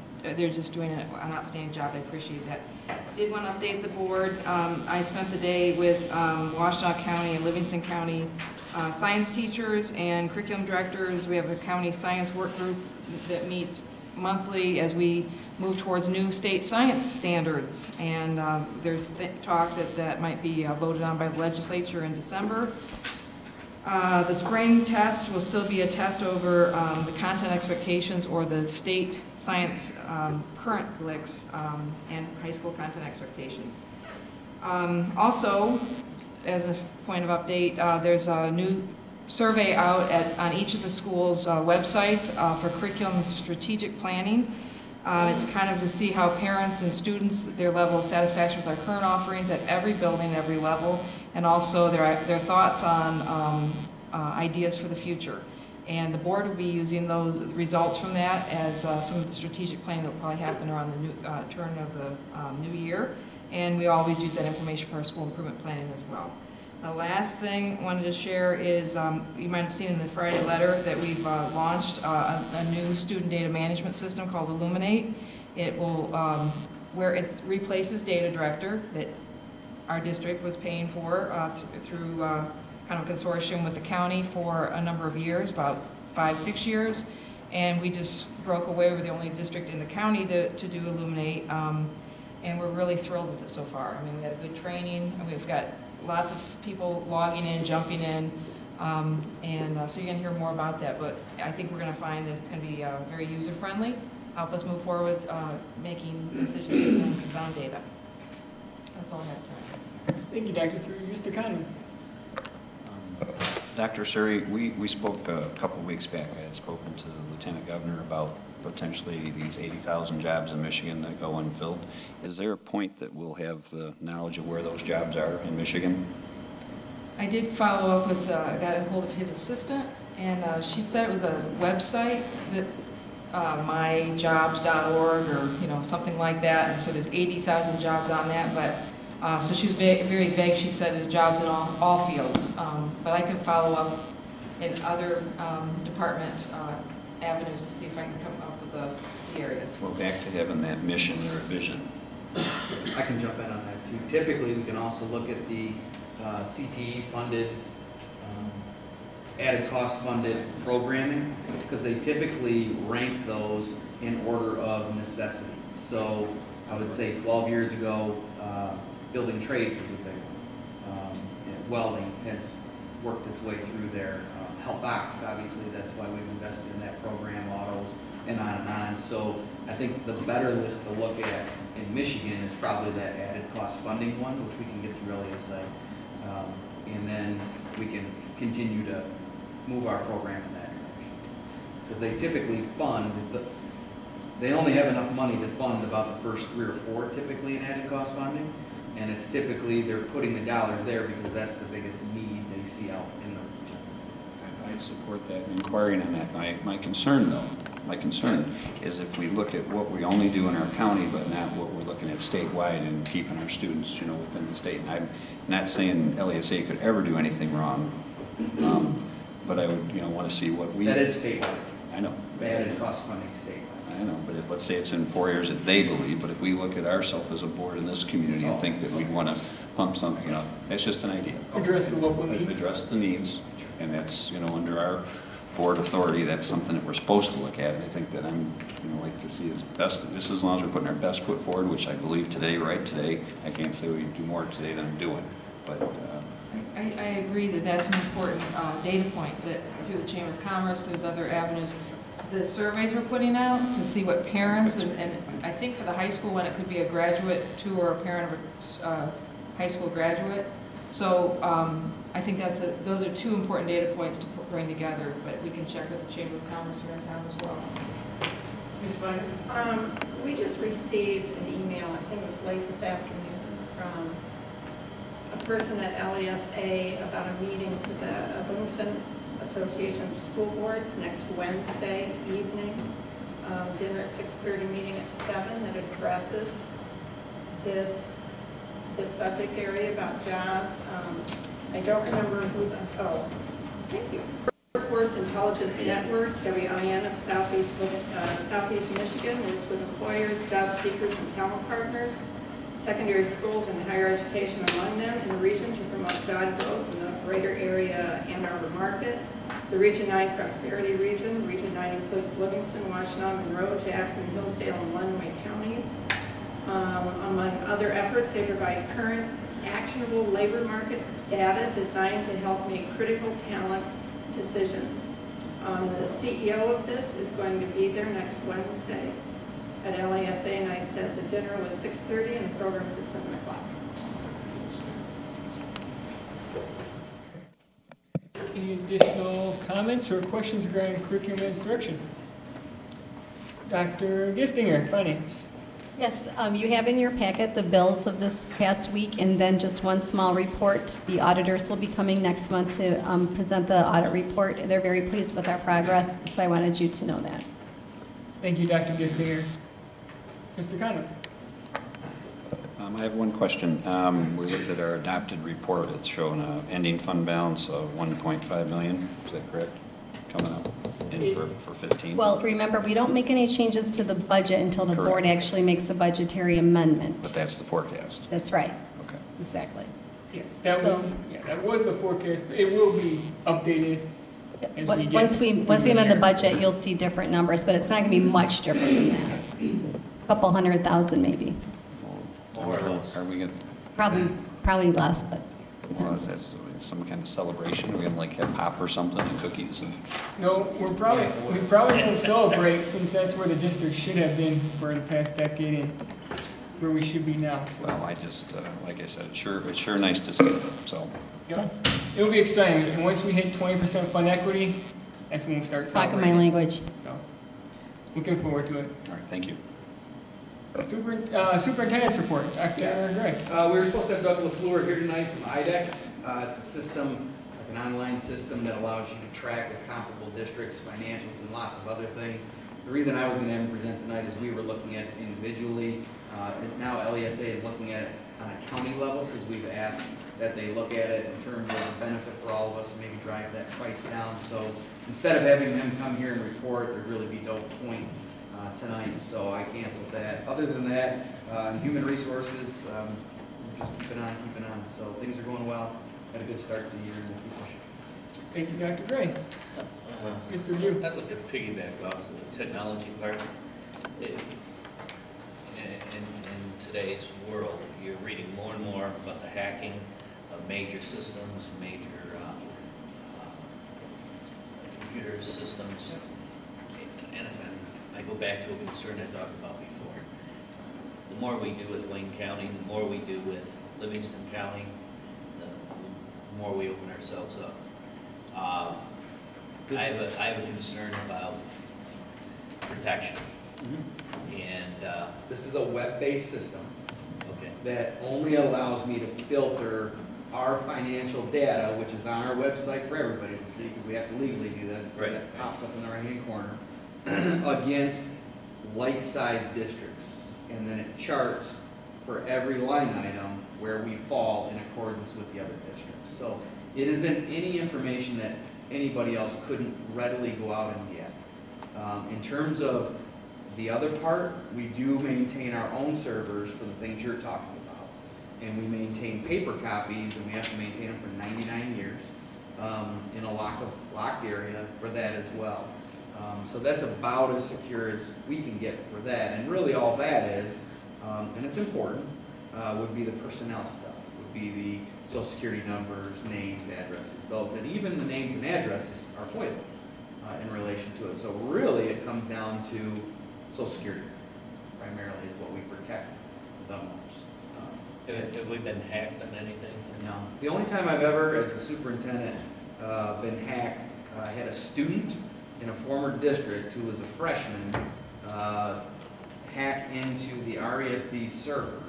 doing an outstanding job. I appreciate that. Did want to update the board. I spent the day with Washtenaw County and Livingston County science teachers and curriculum directors. We have a county science work group that meets monthly as we move towards new state science standards. And there's talk that might be voted on by the legislature in December. The spring test will still be a test over the content expectations or the state science current GLICs and high school content expectations. Also, as a point of update, there's a new survey out on each of the schools' websites for curriculum and strategic planning. It's kind of to see how parents and students, their level of satisfaction with our current offerings at every building, every level, and also their thoughts on ideas for the future. And the board will be using those results from that as some of the strategic planning that will probably happen around the new turn of the new year. And we always use that information for our school improvement planning as well. The last thing I wanted to share is, you might have seen in the Friday letter that we've launched a new student data management system called Illuminate. It will, where it replaces Data Director that our district was paying for through kind of a consortium with the county for a number of years, about 5-6 years. And we just broke away. We're the only district in the county to do Illuminate. And we're really thrilled with it so far. I mean, we had a good training, and we've got lots of people logging in, jumping in, so you're going to hear more about that. But I think we're going to find that it's going to be very user-friendly, help us move forward with making decisions based on sound data. That's all I have tonight. Thank you, Dr. Suri. Mr. Conlon. Dr. Suri, we spoke a couple of weeks back. I had spoken to the Lieutenant Governor about potentially these 80,000 jobs in Michigan that go unfilled. Is there a point that we'll have the knowledge of where those jobs are in Michigan? I did follow up with, got a hold of his assistant, and she said it was a website that myjobs.org or something like that, and so there's 80,000 jobs on that, but so she was very vague. She said there's jobs in all fields, but I can follow up in other department avenues to see if I can come up with the areas. Well, back to having that mission or vision. I can jump in on that too. Typically, we can also look at the CTE funded, added cost funded programming, because they typically rank those in order of necessity. So I would say 12 years ago, building trades was a big one. Welding has worked its way through there. Health Ops, obviously, that's why we've invested in that program, autos, and on and on. So I think the better list to look at in Michigan is probably that added cost funding one, which we can get through LESA. And then we can continue to move our program in that direction. Because they typically fund they only have enough money to fund about the first 3 or 4 typically in added cost funding. And it's typically, they're putting the dollars there because that's the biggest need they see out in the region. I support that, inquiring on that. My concern, though, my concern is if we look at what we only do in our county, but not what we're looking at statewide and keeping our students, you know, within the state. And I'm not saying LESA could ever do anything wrong, but I would, you know, want to see what we... That is statewide. I know. Added cost funding statewide. I know, but if, let's say it's in 4 years that they believe, but if we look at ourselves as a board in this community and think that we'd want to pump something up, that's just an idea. Address the local needs. Address the needs, and that's, you know, under our board authority, that's something that we're supposed to look at. And I think that I'm, you know, like to see as best, just as long as we're putting our best foot forward, which I believe today, right today, I can't say we do more today than I'm doing, but. I agree that that's an important data point, that through the Chamber of Commerce, there's other avenues. The surveys we're putting out to see what parents, and I think for the high school one, it could be a graduate to or a parent of a high school graduate. So I think those are 2 important data points to bring together, but we can check with the Chamber of Commerce here in town as well. Ms. Weiner? We just received an email, I think it was late this afternoon, from a person at LESA about a meeting for the Livingston Association of School Boards next Wednesday evening. Dinner at 6:30, meeting at 7, that addresses this subject area about jobs. I don't remember who thank you. Workforce Intelligence Network, WIN of Southeast Michigan, works with employers, job seekers, and talent partners, secondary schools, and higher education among them in the region to promote job growth in the greater area Ann Arbor market. The Region 9 Prosperity Region. Region 9 includes Livingston, Washtenaw, Monroe, Jackson, Hillsdale, and Lenawee counties. Among other efforts, they provide current actionable labor market data designed to help make critical talent decisions. The CEO of this is going to be there next Wednesday at LASA, and I said the dinner was 6:30 and the program's at 7 o'clock. Any additional comments or questions regarding curriculum and instruction? Dr. Gistinger, Finance. Yes, you have in your packet the bills of this past week, and then just one small report. The auditors will be coming next month to present the audit report. They're very pleased with our progress, so I wanted you to know that. Thank you, Dr. Gistinger. Mr. Conner. I have one question. We looked at our adopted report. It's showing an ending fund balance of 1.5 million. Is that correct? Coming up in for 15? Well, remember, we don't make any changes to the budget until the board actually makes a budgetary amendment. But that's the forecast. That's right. Okay. Exactly. Yeah, that was the forecast. It will be updated as we get. Once we amend the budget, you'll see different numbers, but it's not going to be much different than that. A couple $100,000 maybe. Are we going? Probably less, but. Well, that's some kind of celebration. We're going to like have pop or something and cookies and. No, we probably won't celebrate, since that's where the district should have been for the past decade and where we should be now. So. Well, I just like I said, it's sure nice to see. So. Yep. It'll be exciting, and once we hit 20% fund equity, that's when we start celebrating. Talking my language. So, looking forward to it. All right, thank you. Superintendent's report, Dr. Gray. We were supposed to have Doug LaFleur here tonight from IDEX. It's a system, like an online system that allows you to track with comparable districts, financials, and lots of other things. The reason I was going to have him present tonight is we were looking at it individually. Now LESA is looking at it on a county level, because we've asked that they look at it in terms of the benefit for all of us and maybe drive that price down. So instead of having them come here and report, there'd really be no point tonight, so I canceled that. Other than that, in human resources, we're just keeping on. So things are going well. Had a good start to the year, and we'll keep pushing. Thank you, Dr. Gray. Mr. Yu. I'd like to piggyback off the technology part. In today's world, you're reading more and more about the hacking of major systems, major computer systems. And I go back to a concern I talked about before. The more we do with Wayne County, the more we do with Livingston County, the more we open ourselves up. I have a concern about protection. And, This is a web-based system okay, that only allows me to filter our financial data, which is on our website for everybody to see, because we have to legally do that, so Right. that pops up in the right-hand corner, against like-sized districts. And then it charts for every line item where we fall in accordance with the other districts. So it isn't any information that anybody else couldn't readily go out and get. In terms of the other part, we do maintain our own servers for the things you're talking about. And we maintain paper copies, and we have to maintain them for 99 years in a locked area for that as well. So that's about as secure as we can get for that. And really all that is, and it's important, would be the personnel stuff, would be the social security numbers, names, addresses, those. And even the names and addresses are FOIA in relation to it. So really it comes down to social security, primarily is what we protect the most. have we been hacked on anything? No. The only time I've ever, as a superintendent, been hacked, I had a student in a former district who was a freshman hack into the RESD server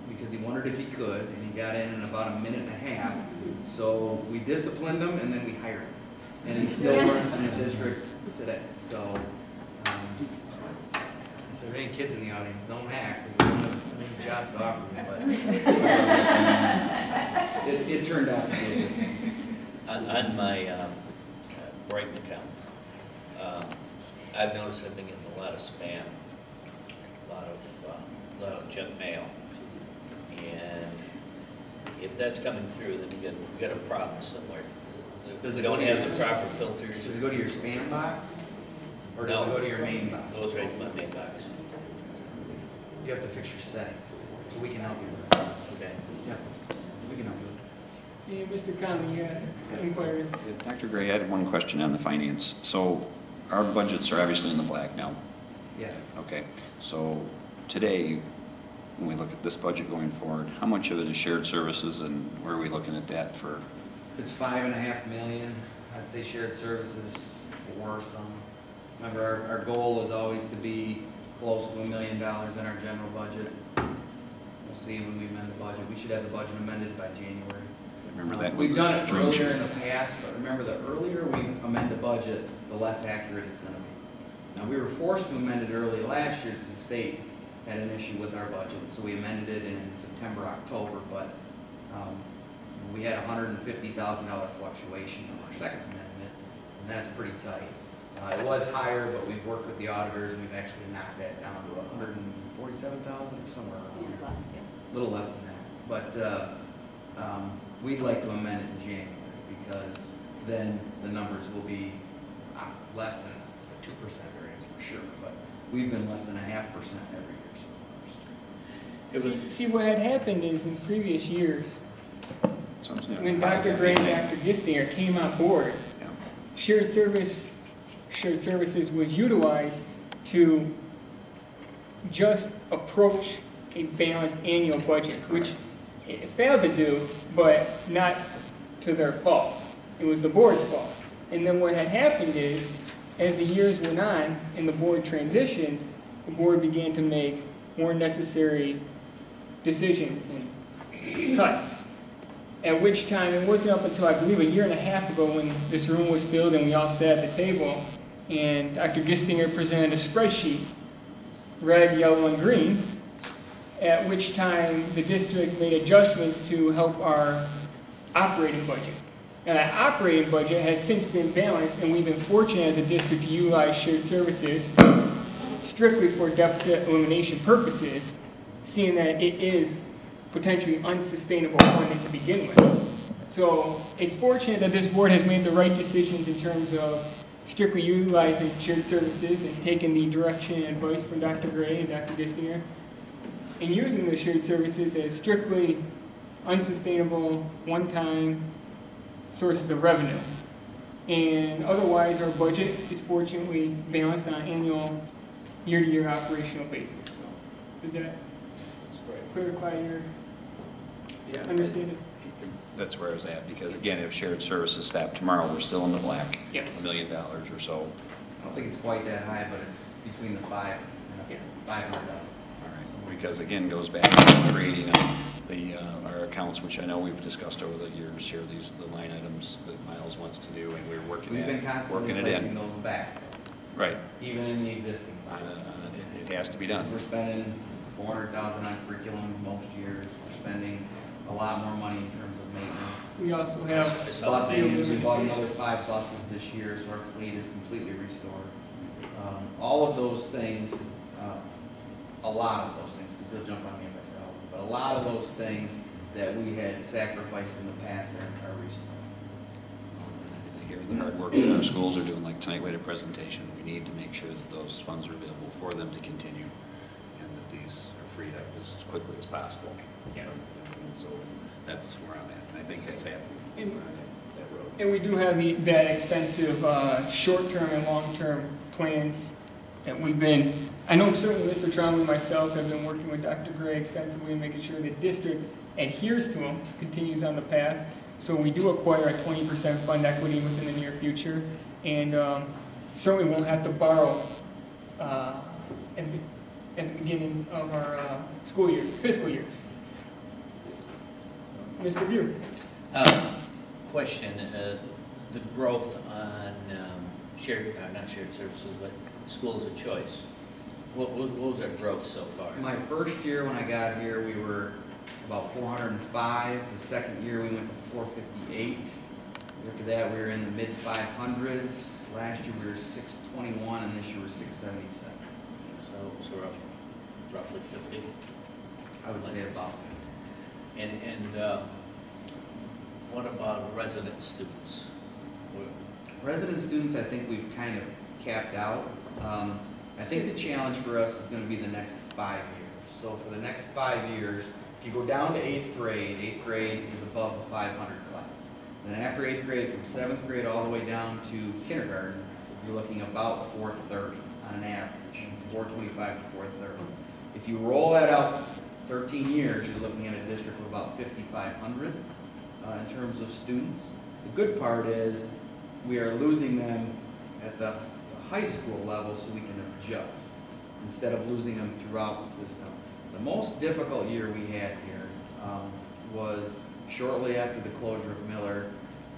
because he wondered if he could, and he got in about a minute and a half. So we disciplined him, and then we hired him. And he still works in the district today. So if there are any kids in the audience, don't hack. We don't have many jobs to offer you, but it turned out to be a good thing. On my Brighton account, I've noticed I've been getting a lot of spam, a lot of junk mail, and if that's coming through, then we got a problem somewhere. Does it don't go to have your- the proper filters. Does it go to your spam box? Or does it go to your main box? It goes right to my main box. You have to fix your settings, so we can help you with that. Okay. Yeah, we can help you with that. Yeah, Mr. Conley, yeah, inquiry. Dr. Gray, I had one question on the finance. So our budgets are obviously in the black now. Yes. Okay, so today, when we look at this budget going forward, how much of it is shared services, and where are we looking at that for? If it's $5.5 million, I'd say shared services 4 some. Remember, our goal is always to be close to $1 million in our general budget. We'll see when we amend the budget. We should have the budget amended by January. Remember that? We've done it Dream earlier share. in the past, but remember, the earlier we amend the budget, the less accurate it's going to be. Now, we were forced to amend it early last year because the state had an issue with our budget, so we amended it in September, October, but we had a $150,000 fluctuation from our second amendment, and that's pretty tight. It was higher, but we've worked with the auditors, and we've actually knocked that down to $147,000 or somewhere around there. A little less than that. But we'd like to amend it in January, because then the numbers will be less than the 2% variance for sure, but we've been less than 0.5% every year so far. See, what had happened is in previous years, when Yeah. Dr. Gray and Dr. Gistinger came on board, Yeah. shared services was utilized to just approach a balanced annual budget, which it failed to do, but not to their fault. It was the board's fault. And then what had happened is, as the years went on and the board transitioned, the board began to make more necessary decisions and cuts. At which time, it wasn't up until I believe 1.5 years ago when this room was filled and we all sat at the table, and Dr. Gistinger presented a spreadsheet, red, yellow, and green, at which time the district made adjustments to help our operating budget. Now, that operating budget has since been balanced, and we've been fortunate as a district to utilize shared services strictly for deficit elimination purposes, seeing that it is potentially unsustainable funding to begin with. So it's fortunate that this board has made the right decisions in terms of strictly utilizing shared services and taking the direction and advice from Dr. Gray and Dr. Gistinger, and using the shared services as strictly unsustainable, one-time sources of revenue. And otherwise, our budget is fortunately balanced on an annual, year-to-year operational basis. So, does that clarify your understanding? That's where I was at, because again, if shared services stop tomorrow, we're still in the black, Yes. $1 million or so. don't think it's quite that high, but it's between the 5 and 500,000. All right, because again, goes back to creating our accounts, which I know we've discussed over the years here, the line items that Miles wants to do, and we're working We've been constantly placing those back. Right. Even in the existing funds. It has to be done. We're spending $400,000 on curriculum most years. We're spending a lot more money in terms of maintenance. We also have Busing, we bought another 5 buses this year, so our fleet is completely restored. All of those things, a lot of those things, because they'll jump on me if I say all of them, but a lot of those things that we had sacrificed in the past are restored. I hear the hard work that our schools are doing, like tonight we had a presentation. We need to make sure that those funds are available for them to continue, and that these are freed up as quickly as possible. Yeah. And so that's where I'm at. And I think that's happening. And, We're on that road. and we do have that extensive short-term and long-term plans that we've been, I know certainly Mr. Traum and myself have been working with Dr. Gray extensively in making sure the district adheres to them, continues on the path. So we do acquire a 20% fund equity within the near future, and certainly won't have to borrow at the beginning of our fiscal years. Mr. View. Question, the growth on not shared services, but schools of choice. What was our growth so far? My first year when I got here, we were about 405. The second year we went to 458. After that we were in the mid 500s. Last year we were 621, and this year we're 677. So roughly 50. I would say about 50. And what about resident students? Resident students, I think we've kind of capped out. I think the challenge for us is going to be the next 5 years. So for the next 5 years, if you go down to 8th grade is above the 500 class. And then after 8th grade, from 7th grade all the way down to kindergarten, you're looking about 430 on an average, 425 to 430. If you roll that out 13 years, you're looking at a district of about 5,500 in terms of students. The good part is we are losing them at the high school level so we can adjust instead of losing them throughout the system. The most difficult year we had here was shortly after the closure of Miller.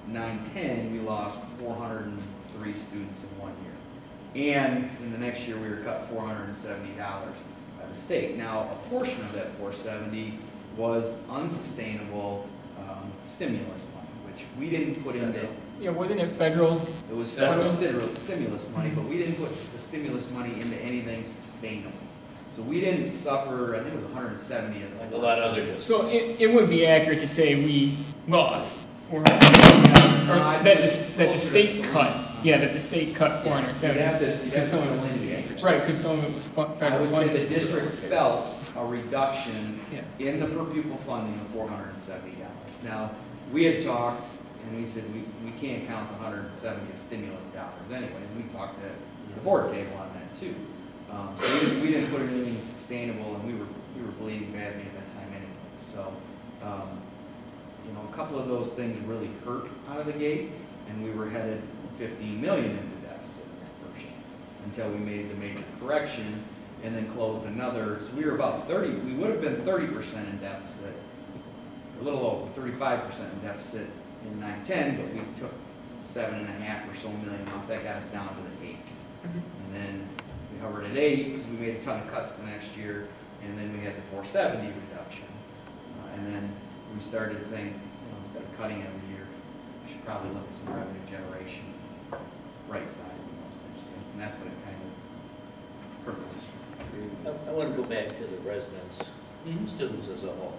9-10, we lost 403 students in 1 year. And in the next year, we were cut $470 by the state. Now, a portion of that $470 was unsustainable stimulus money, which we didn't put into. Yeah, wasn't it federal? It was federal stimulus money, but we didn't put the stimulus money into anything sustainable. So we didn't suffer, I think it was 170 of the like a lot of other districts. So it would be accurate to say we lost, or that the state cut. Yeah, that the state cut 470. Because some of it was right, because some of it was federal. I would say the district felt a reduction in the per pupil funding of $470. Now, we had talked, and we said we can't count the 170 of stimulus dollars anyways. We talked at the board table on that too. So we didn't put in anything sustainable, and we were bleeding badly at that time anyway. So, you know, a couple of those things really hurt out of the gate, and we were headed $15 million into deficit in that first year until we made the major correction and then closed another. So we were about 30. We would have been 30% in deficit, a little over 35% in deficit in 9-10, but we took 7.5 or so million off. That got us down to the 8. And then we hovered at 8 because we made a ton of cuts the next year, and then we had the 470 reduction. And then we started saying, you know, instead of cutting every year, we should probably look at some revenue generation, right size and those things. And that's what it kind of purposed. I want to go back to the residents, students as a whole.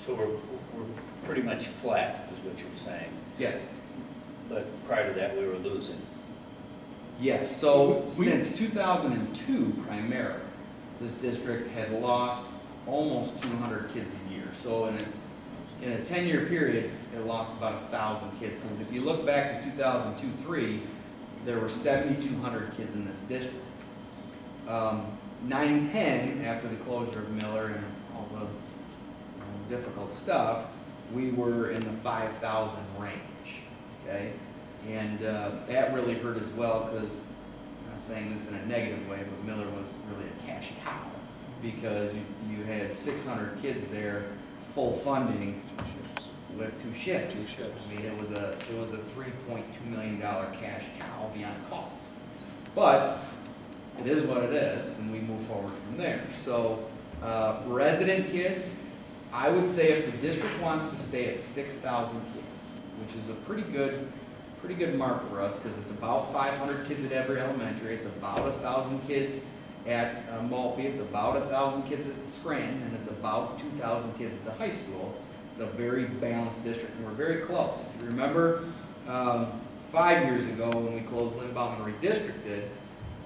So we're pretty much flat, is what you're saying. Yes. But prior to that, we were losing. Yes. So since 2002, primarily, this district had lost almost 200 kids a year. So in a 10-year period, it lost about 1,000 kids. Because if you look back to 2002-03, there were 7,200 kids in this district. 9-10, after the closure of Miller and all the difficult stuff, we were in the 5,000 range. Okay, And that really hurt as well, because, I'm not saying this in a negative way, but Miller was really a cash cow, because you had 600 kids there, full funding, with 2 shifts. I mean, it was a $3.2 million cash cow beyond cost. But it is what it is, and we move forward from there. So resident kids, I would say if the district wants to stay at 6,000 kids, which is a pretty good mark for us, because it's about 500 kids at every elementary, it's about 1,000 kids at Maltby, it's about 1,000 kids at Scranton, and it's about 2,000 kids at the high school. It's a very balanced district, and we're very close. If you remember, 5 years ago when we closed Lindbaum and redistricted,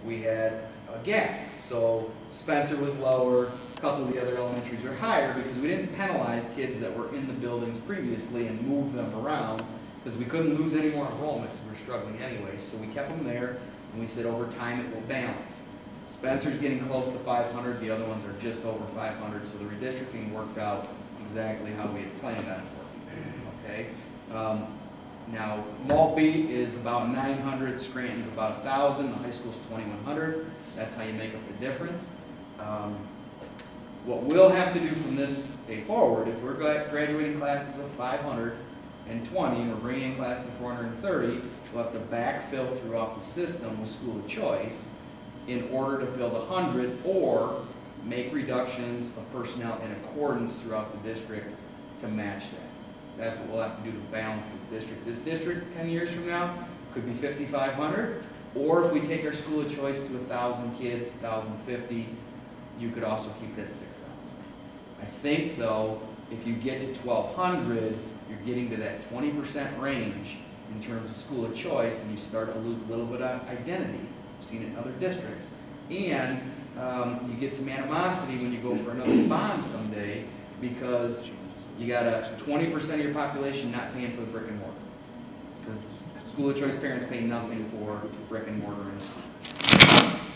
we had a gap. So Spencer was lower, a couple of the other elementaries were higher, because we didn't penalize kids that were in the buildings previously and move them around, because we couldn't lose any more enrollment because we were struggling anyway. So we kept them there, and we said over time it will balance. Spencer's getting close to 500, the other ones are just over 500, so the redistricting worked out exactly how we had planned on it. Okay. Now Maltby is about 900, Scranton's about 1,000, the high school's 2,100. That's how you make up the difference. What we'll have to do from this day forward, if we're graduating classes of 520 and we're bringing in classes of 430, we'll have to backfill throughout the system with school of choice in order to fill the 100, or make reductions of personnel in accordance throughout the district to match that. That's what we'll have to do to balance this district. This district 10 years from now could be 5,500, or if we take our school of choice to 1,000 kids, 1,050, you could also keep it at 6,000. I think though, if you get to 1,200, you're getting to that 20% range in terms of school of choice, and you start to lose a little bit of identity. I've seen it in other districts. And you get some animosity when you go for another bond someday, because you got a 20% of your population not paying for the brick and mortar, because school of choice parents pay nothing for brick and mortar in school.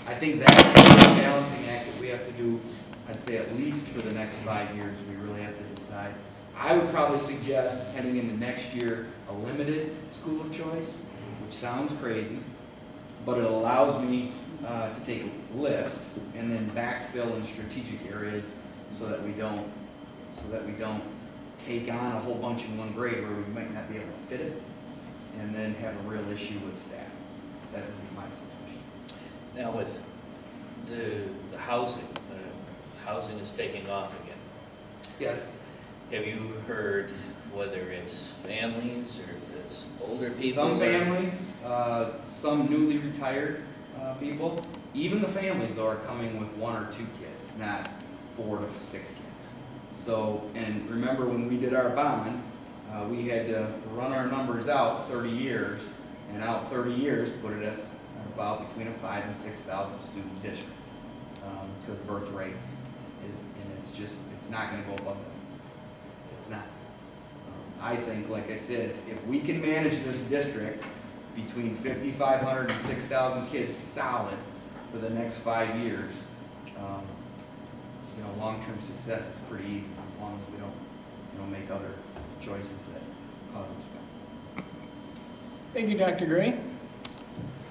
I think that's the balancing act that we have to do, I'd say at least for the next 5 years. We really have to decide. I would probably suggest heading into next year a limited school of choice, which sounds crazy, but it allows me to take lists and then backfill in strategic areas so that we don't take on a whole bunch in one grade where we might not be able to fit it, and then have a real issue with staff. That would be my suggestion. Now with the housing, housing is taking off again. Yes. Have you heard whether it's families or if it's older people? Some families, some newly retired people. Even the families though are coming with 1 or 2 kids, not 4 to 6 kids. So, and remember when we did our bond, we had to run our numbers out 30 years, and out 30 years put it as about between a 5,000 and 6,000 student district, because birth rates, and it's not going to go above that. It's not. I think, like I said, if we can manage this district between 5,500 and 6,000 kids solid for the next 5 years, long-term success is pretty easy, as long as we don't make other choices that cause us pain. Thank you, Dr. Gray.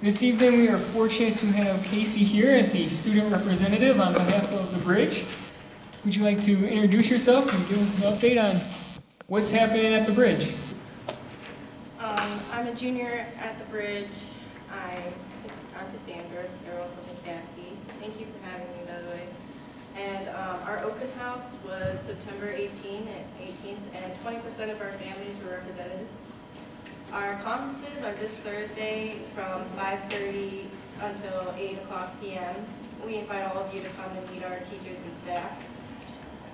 This evening we are fortunate to have Casey here as the student representative on behalf of the Bridge. Would you like to introduce yourself and give us an update on what's happening at the Bridge? I'm a junior at the Bridge. I'm Cassandra. You're welcome to Cassie. Thank you for having me, by the way. And our open house was September 18th, and 20% of our families were represented. Our conferences are this Thursday from 5:30 until 8 o'clock p.m. We invite all of you to come and meet our teachers and staff.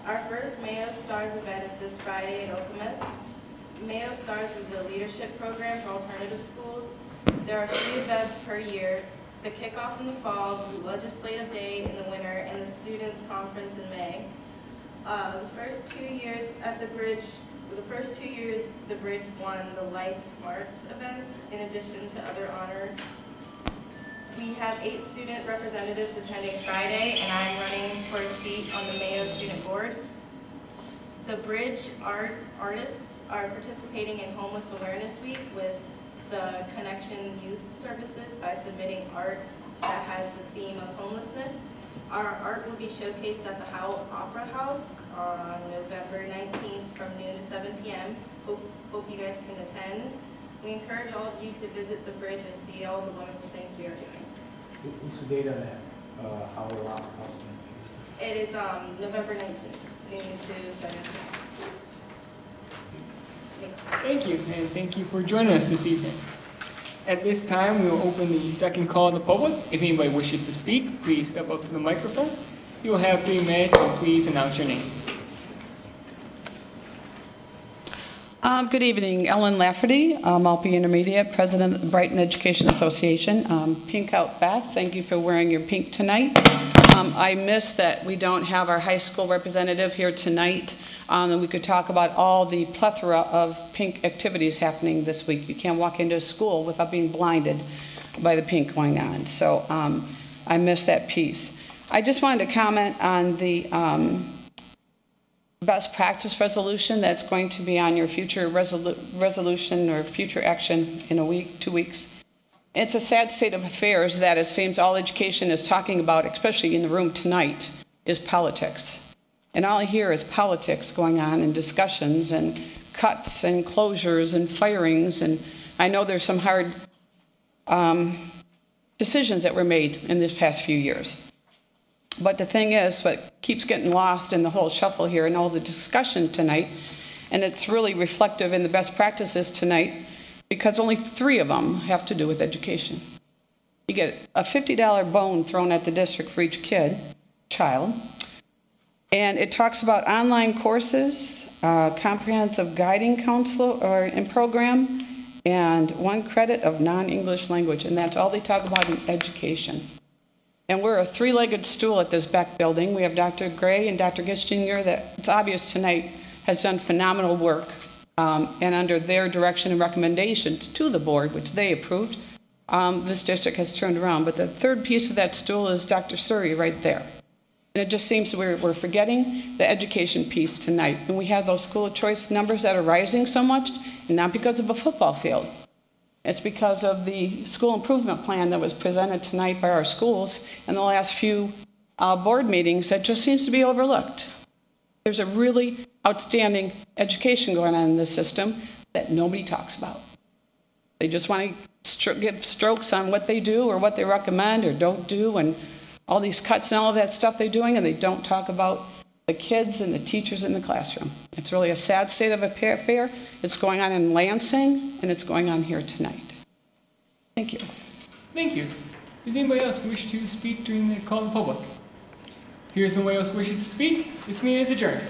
Our first Mayo Stars event is this Friday at Okemos. Mayo Stars is a leadership program for alternative schools. There are 3 events per year: the kickoff in the fall, the legislative day in the winter, and the students' conference in May. The first 2 years at the Bridge, the Bridge won the Life Smarts events in addition to other honors. We have 8 student representatives attending Friday, and I'm running for a seat on the Mayo Student Board. The Bridge artists are participating in Homeless Awareness Week with the Connection Youth Services by submitting art that has the theme of homelessness. Our art will be showcased at the Howell Opera House on November 19th from noon to 7 p.m. Hope you guys can attend. We encourage all of you to visit the bridge and see all the wonderful things we are doing. What's the date on that? Howell Opera House? It is November 19th, noon to 7 p.m. Thank you, and thank you for joining us this evening. At this time, we will open the second call to the public. If anybody wishes to speak, please step up to the microphone. You will have 3 minutes, and please announce your name. Good evening, Ellen Lafferty, Malpe Intermediate, President of the Brighton Education Association. Pink out Beth, thank you for wearing your pink tonight. I miss that we don't have our high school representative here tonight, and we could talk about all the plethora of pink activities happening this week. You can't walk into a school without being blinded by the pink going on. So I miss that piece. I just wanted to comment on the best practice resolution that's going to be on your future resolution or future action in a week, 2 weeks. It's a sad state of affairs that it seems all education is talking about, especially in the room tonight, is politics. And all I hear is politics going on and discussions and cuts and closures and firings. And I know there's some hard decisions that were made in this past few years. But the thing is, what keeps getting lost in the whole shuffle here and all the discussion tonight, and it's really reflective in the best practices tonight, because only 3 of them have to do with education. You get a $50 bone thrown at the district for each child, and it talks about online courses, comprehensive guiding counselor and program, and 1 credit of non-English language, and that's all they talk about in education. And we're a 3-legged stool at this back building. We have Dr. Gray and Dr. Gistinger that it's obvious tonight has done phenomenal work, and under their direction and recommendations to the board, which they approved, this district has turned around. But the 3rd piece of that stool is Dr. Suri right there. And it just seems we're forgetting the education piece tonight. And we have those school of choice numbers that are rising so much, and not because of a football field. It's because of the school improvement plan that was presented tonight by our schools in the last few board meetings that just seems to be overlooked. There's a really outstanding education going on in this system that nobody talks about. They just want to give strokes on what they do or what they recommend or don't do and all these cuts and all of that stuff they're doing, and they don't talk about the kids and the teachers in the classroom. It's really a sad state of affair. It's going on in Lansing, and it's going on here tonight. Thank you. Thank you. Does anybody else wish to speak during the call to the public? Here's nobody else wishes to speak. This meeting is adjourned.